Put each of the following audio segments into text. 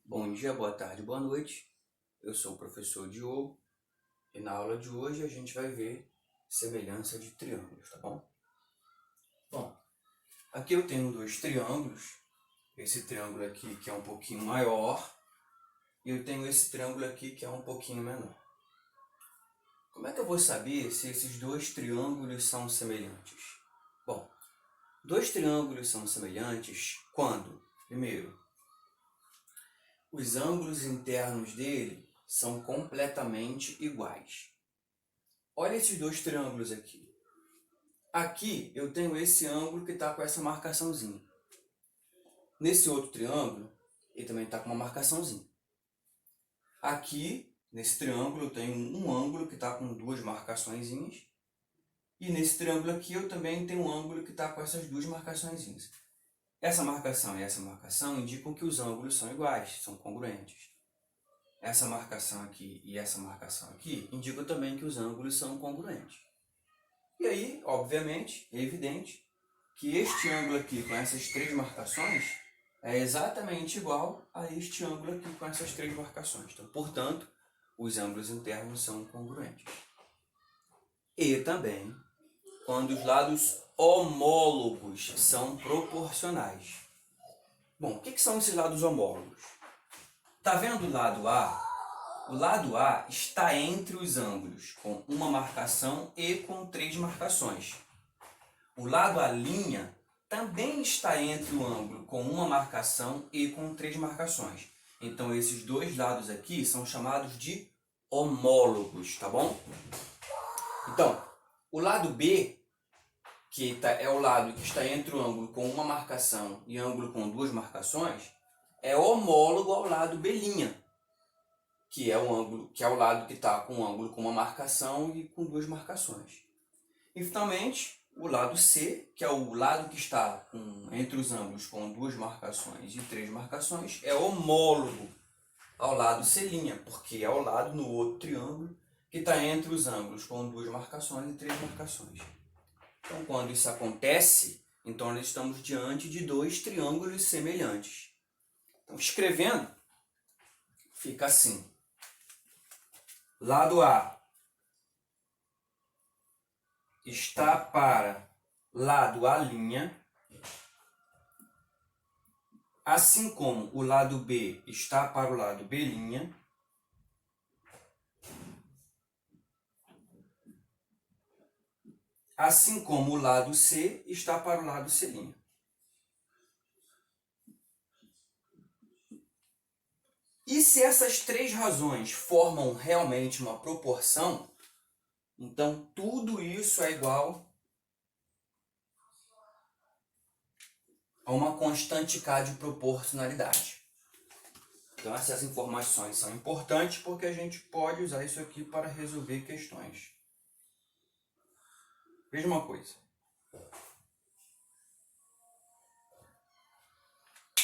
Bom dia, boa tarde, boa noite. Eu sou o professor Diogo e na aula de hoje a gente vai ver semelhança de triângulos, tá bom? Bom, aqui eu tenho dois triângulos. Esse triângulo aqui que é um pouquinho maior e eu tenho esse triângulo aqui que é um pouquinho menor. Como é que eu vou saber se esses dois triângulos são semelhantes? Bom, dois triângulos são semelhantes quando, primeiro, os ângulos internos dele são completamente iguais. Olha esses dois triângulos aqui. Aqui eu tenho esse ângulo que está com essa marcaçãozinha. Nesse outro triângulo, ele também está com uma marcaçãozinha. Aqui, nesse triângulo, eu tenho um ângulo que está com duas marcaçõezinhas. E nesse triângulo aqui eu também tenho um ângulo que está com essas duas marcaçõezinhas. Essa marcação e essa marcação indicam que os ângulos são iguais, são congruentes. Essa marcação aqui e essa marcação aqui indicam também que os ângulos são congruentes. E aí, obviamente, é evidente que este ângulo aqui com essas três marcações é exatamente igual a este ângulo aqui com essas três marcações. Então, portanto, os ângulos internos são congruentes. E também, quando os lados homólogos são proporcionais. Bom, o que são esses lados homólogos? Está vendo o lado A? O lado A está entre os ângulos, com uma marcação e com três marcações. O lado A' também está entre o ângulo, com uma marcação e com três marcações. Então, esses dois lados aqui são chamados de homólogos, tá bom? Então, o lado B, que é o lado que está entre o ângulo com uma marcação e ângulo com duas marcações, é homólogo ao lado B', que é o lado que está com um ângulo com uma marcação e com duas marcações. E finalmente, o lado C, que é o lado que está entre os ângulos com duas marcações e três marcações, é homólogo ao lado C', porque é o lado no outro triângulo que está entre os ângulos com duas marcações e três marcações. Então, quando isso acontece, então nós estamos diante de dois triângulos semelhantes. Então, escrevendo, fica assim. Lado A está para lado A', assim como o lado B está para o lado B', assim como o lado C está para o lado C'. E se essas três razões formam realmente uma proporção, então tudo isso é igual a uma constante K de proporcionalidade. Então essas informações são importantes porque a gente pode usar isso aqui para resolver questões. Veja uma coisa.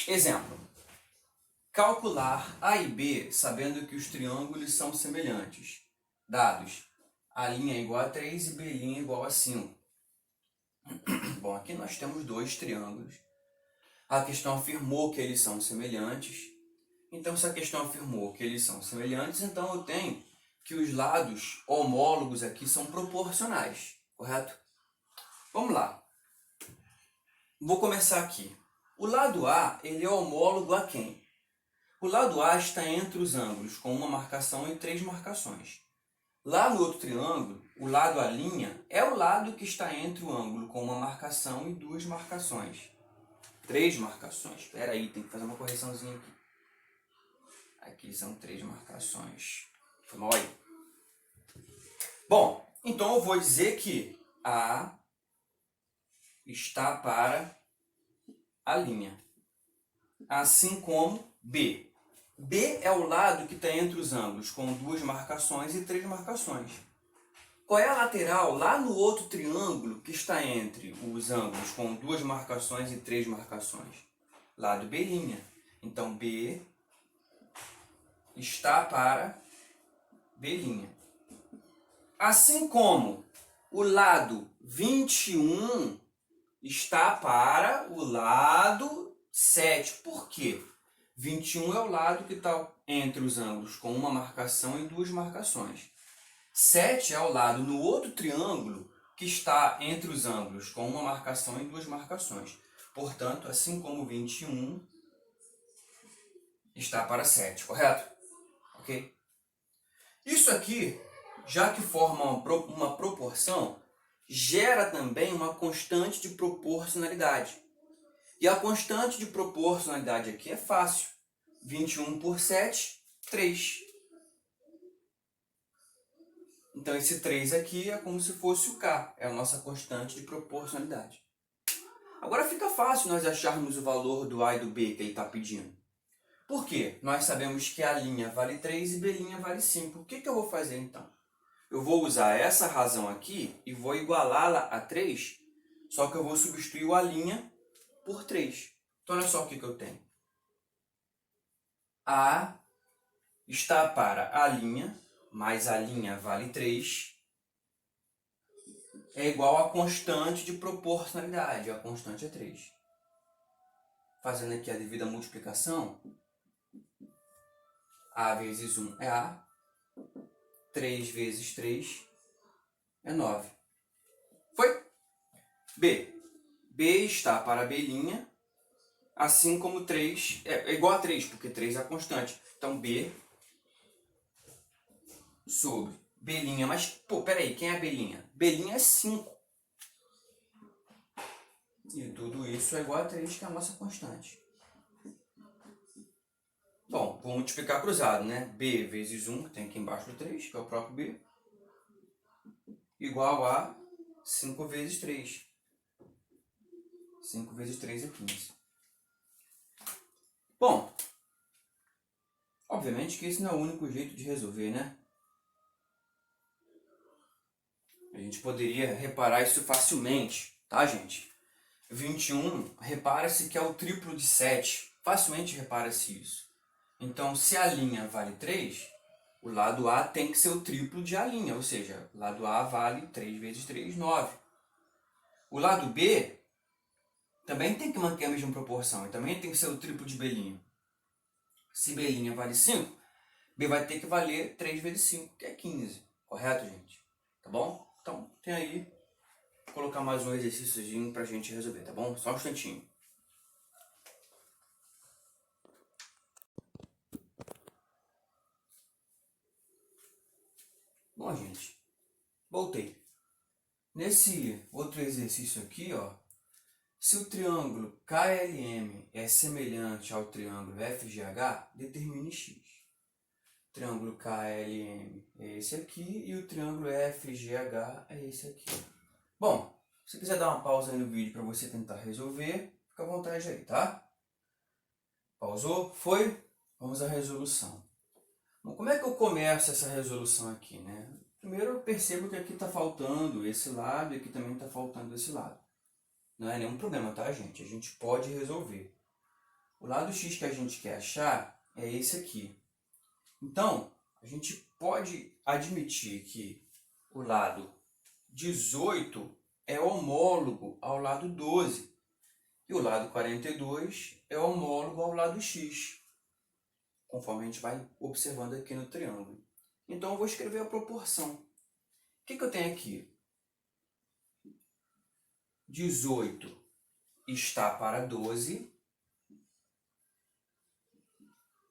Exemplo. Calcular A e B sabendo que os triângulos são semelhantes. Dados. A' é igual a 3 e B' é igual a 5. Bom, aqui nós temos dois triângulos. A questão afirmou que eles são semelhantes. Então, se a questão afirmou que eles são semelhantes, então eu tenho que os lados homólogos aqui são proporcionais, correto? Vamos lá. Vou começar aqui. O lado A, ele é homólogo a quem? O lado A está entre os ângulos com uma marcação e três marcações. Lá no outro triângulo, o lado A' é o lado que está entre o ângulo com uma marcação e duas marcações. Três marcações. Espera aí, tem que fazer uma correçãozinha aqui. Aqui são três marcações. Foi mal aí. Bom, então eu vou dizer que A está para a linha. Assim como B. B é o lado que está entre os ângulos com duas marcações e três marcações. Qual é a lateral lá no outro triângulo que está entre os ângulos com duas marcações e três marcações? Lado B'. Então, B está para B'. Assim como o lado 21 está para o lado 7. Por quê? 21 é o lado que está entre os ângulos com uma marcação e duas marcações. 7 é o lado no outro triângulo que está entre os ângulos com uma marcação e duas marcações. Portanto, assim como 21 está para 7, correto? Ok? Isso aqui, já que forma uma proporção, gera também uma constante de proporcionalidade. E a constante de proporcionalidade aqui é fácil. 21 por 7, 3. Então, esse 3 aqui é como se fosse o K, é a nossa constante de proporcionalidade. Agora fica fácil nós acharmos o valor do A e do B que ele está pedindo. Por quê? Nós sabemos que A' vale 3 e B' vale 5. O que eu vou fazer então? Eu vou usar essa razão aqui e vou igualá-la a 3, só que eu vou substituir o A' por 3. Então, olha só o que eu tenho. A está para A' mais A' vale 3, é igual a constante de proporcionalidade. A constante é 3. Fazendo aqui a devida multiplicação, A vezes 1 é A, 3 vezes 3 é 9. Foi? B. B está para B', assim como 3 é igual a 3, porque 3 é a constante. Então, B sobre B', mas, pô, peraí, quem é B'? B' é 5. E tudo isso é igual a 3, que é a nossa constante. Bom, vou multiplicar cruzado, né? B vezes 1, que tem aqui embaixo do 3, que é o próprio B, igual a 5 vezes 3. 5 vezes 3 é 15. Bom, obviamente que esse não é o único jeito de resolver, né? A gente poderia reparar isso facilmente, tá, gente? 21, repara-se que é o triplo de 7. Facilmente repara-se isso. Então, se a linha vale 3, o lado A tem que ser o triplo de A', ou seja, o lado A vale 3 vezes 3, 9. O lado B também tem que manter a mesma proporção, e também tem que ser o triplo de B'. Se B' vale 5, B vai ter que valer 3 vezes 5, que é 15. Correto, gente? Tá bom? Então, tem aí, vou colocar mais um exercíciozinho pra gente resolver, tá bom? Só um instantinho. Bom, gente, voltei. Nesse outro exercício aqui, ó, se o triângulo KLM é semelhante ao triângulo FGH, determine X. O triângulo KLM é esse aqui e o triângulo FGH é esse aqui. Bom, se quiser dar uma pausa aí no vídeo para você tentar resolver, fica à vontade aí, tá? Pausou? Foi? Vamos à resolução. Bom, como é que eu começo essa resolução aqui, né? Primeiro eu percebo que aqui está faltando esse lado e aqui também está faltando esse lado. Não é nenhum problema, tá, gente? A gente pode resolver. O lado x que a gente quer achar é esse aqui. Então, a gente pode admitir que o lado 18 é homólogo ao lado 12. E o lado 42 é homólogo ao lado x, conforme a gente vai observando aqui no triângulo. Então, eu vou escrever a proporção. O que eu tenho aqui? 18 está para 12,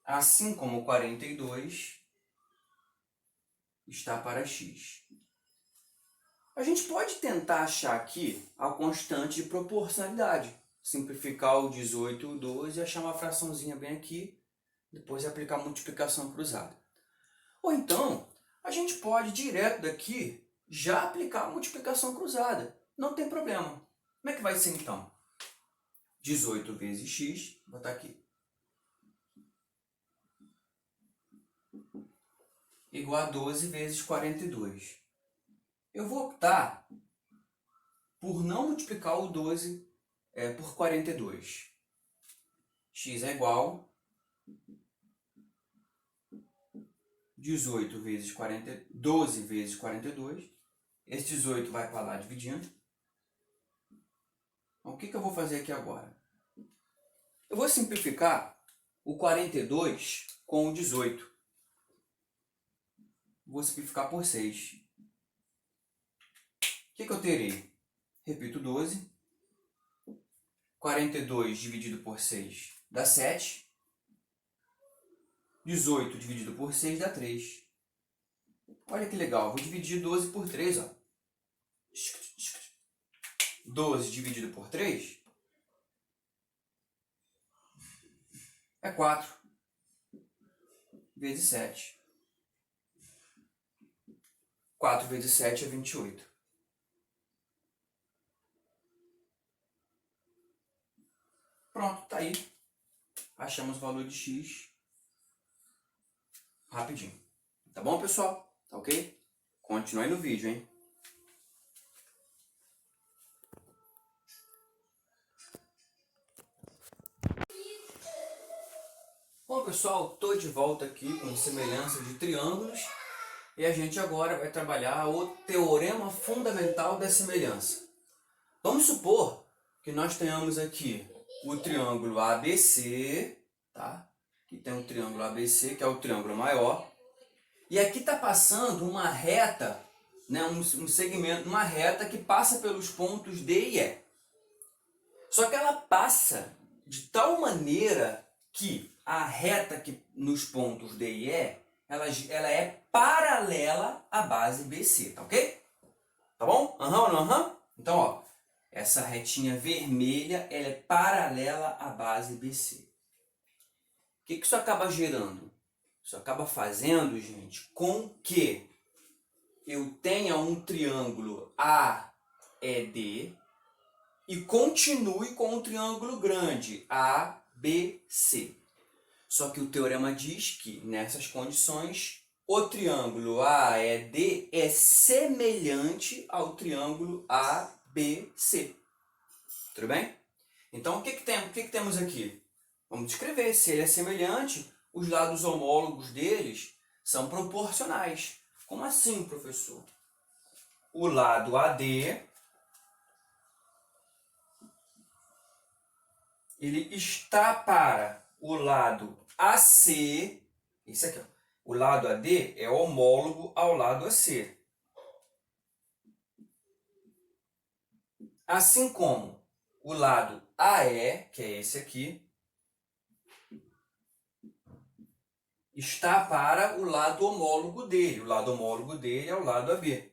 assim como 42 está para x. A gente pode tentar achar aqui a constante de proporcionalidade. Simplificar o 18 e o 12 e achar uma fraçãozinha bem aqui, depois aplicar a multiplicação cruzada. Ou então, a gente pode direto daqui já aplicar a multiplicação cruzada. Não tem problema. Como é que vai ser então? 18 vezes x, vou botar aqui, igual a 12 vezes 42. Eu vou optar por não multiplicar o 12 por 42. X é igual 18 vezes 40, 12 vezes 42. Esse 18 vai para lá dividindo. Então, o que eu vou fazer aqui agora? Eu vou simplificar o 42 com o 18. Vou simplificar por 6. O que eu terei? Repito, 12. 42 dividido por 6 dá 7. 18 dividido por 6 dá 3. Olha que legal, vou dividir 12 por 3. Ó. 12 dividido por 3 é 4 vezes 7. 4 vezes 7 é 28. Pronto, tá aí. Achamos o valor de x rapidinho. Tá bom, pessoal? Tá ok? Continue no vídeo, hein? Bom, pessoal, estou de volta aqui com semelhança de triângulos e a gente agora vai trabalhar o teorema fundamental da semelhança. Vamos supor que nós tenhamos aqui o triângulo ABC, tá? Aqui tem um triângulo ABC, que é o triângulo maior, e aqui está passando uma reta, né, um segmento, uma reta que passa pelos pontos D e E. Só que ela passa de tal maneira que a reta que nos pontos D e E, ela é paralela à base BC, tá ok? Tá bom? Aham ou não aham? Então, ó, essa retinha vermelha, ela é paralela à base BC. O que isso acaba gerando? Isso acaba fazendo, gente, com que eu tenha um triângulo AED e continue com um triângulo grande ABC. Só que o teorema diz que, nessas condições, o triângulo AED é semelhante ao triângulo ABC. Tudo bem? Então, o que temos aqui? Vamos descrever. Se ele é semelhante, os lados homólogos deles são proporcionais. Como assim, professor? O lado AD ele está para o lado AC, esse aqui, ó. O lado AD é homólogo ao lado AC. Assim como o lado AE, que é esse aqui, está para o lado homólogo dele. O lado homólogo dele é o lado AB.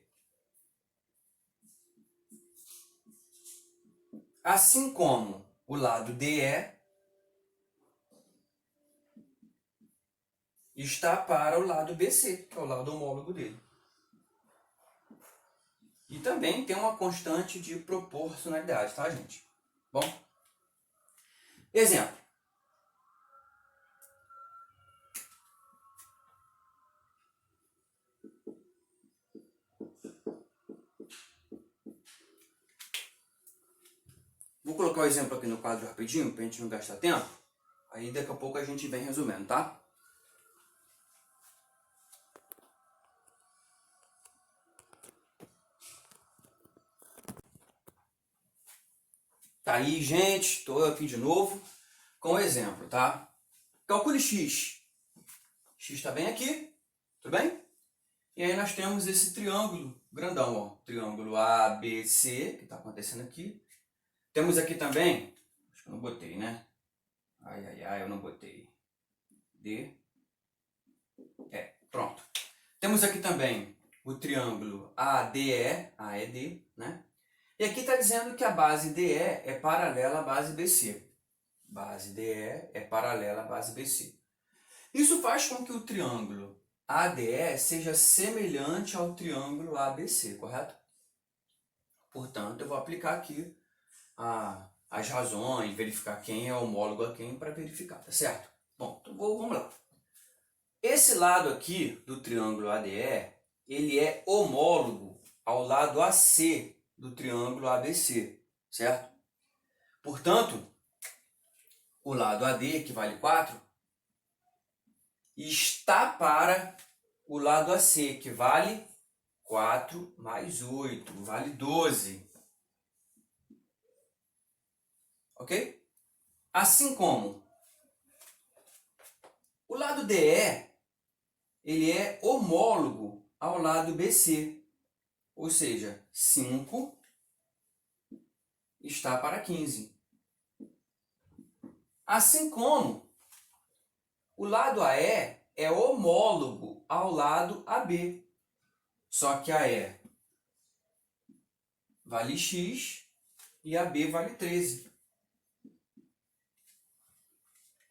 Assim como o lado DE está para o lado BC, que é o lado homólogo dele. E também tem uma constante de proporcionalidade, tá, gente? Bom, exemplo. Vou colocar o exemplo aqui no quadro rapidinho, para a gente não gastar tempo. Aí daqui a pouco a gente vem resumindo, tá? Tá aí, gente, estou aqui de novo com o exemplo, tá? Calcule x. X está bem aqui, tudo bem? E aí nós temos esse triângulo grandão, ó. Triângulo ABC, que está acontecendo aqui. Temos aqui também, acho que eu não botei, né? Ai, eu não botei. D. Pronto. Temos aqui também o triângulo ADE, né? E aqui está dizendo que a base DE é paralela à base BC. Base DE é paralela à base BC. Isso faz com que o triângulo ADE seja semelhante ao triângulo ABC, correto? Portanto, eu vou aplicar aqui as razões, verificar quem é homólogo a quem para verificar, tá certo? Bom, então vamos lá. Esse lado aqui do triângulo ADE, ele é homólogo ao lado AC do triângulo ABC, certo? Portanto, o lado AD, que vale 4, está para o lado AC, que vale 4 mais 8, vale 12. Ok? Assim como O lado DE, ele é homólogo ao lado BC, ou seja, 5 está para 15. Assim como o lado AE é homólogo ao lado AB, só que AE vale x e AB vale 13.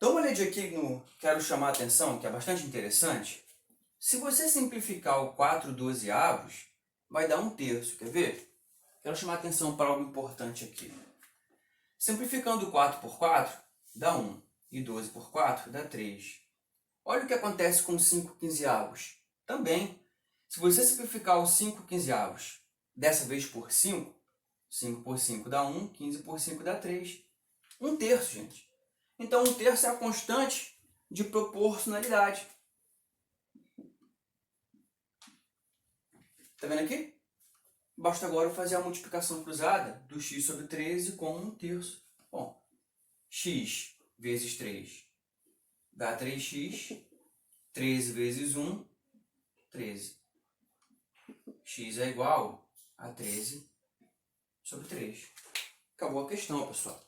Dá uma olhadinha aqui no quero chamar a atenção, que é bastante interessante. Se você simplificar o 4/12, vai dar 1/3, quer ver? Quero chamar a atenção para algo importante aqui. Simplificando 4 por 4, dá 1. E 12 por 4, dá 3. Olha o que acontece com 5/15. Também, se você simplificar o 5/15, dessa vez por 5, 5 por 5 dá 1, 15 por 5 dá 3. 1/3, gente. Então, 1/3 é a constante de proporcionalidade. Tá vendo aqui? Basta agora fazer a multiplicação cruzada do x sobre 13 com 1/3. Bom, x vezes 3 dá 3x. 13 vezes 1, 13. X é igual a 13 sobre 3. Acabou a questão, pessoal.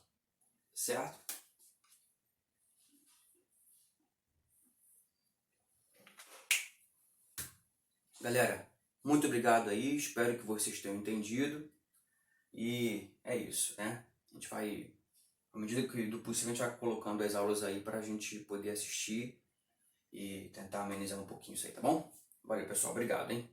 Certo? Galera, muito obrigado aí. Espero que vocês tenham entendido. E é isso, né? A gente vai, à medida que do possível, a gente vai colocando as aulas aí para a gente poder assistir e tentar amenizar um pouquinho isso aí, tá bom? Valeu, pessoal. Obrigado, hein?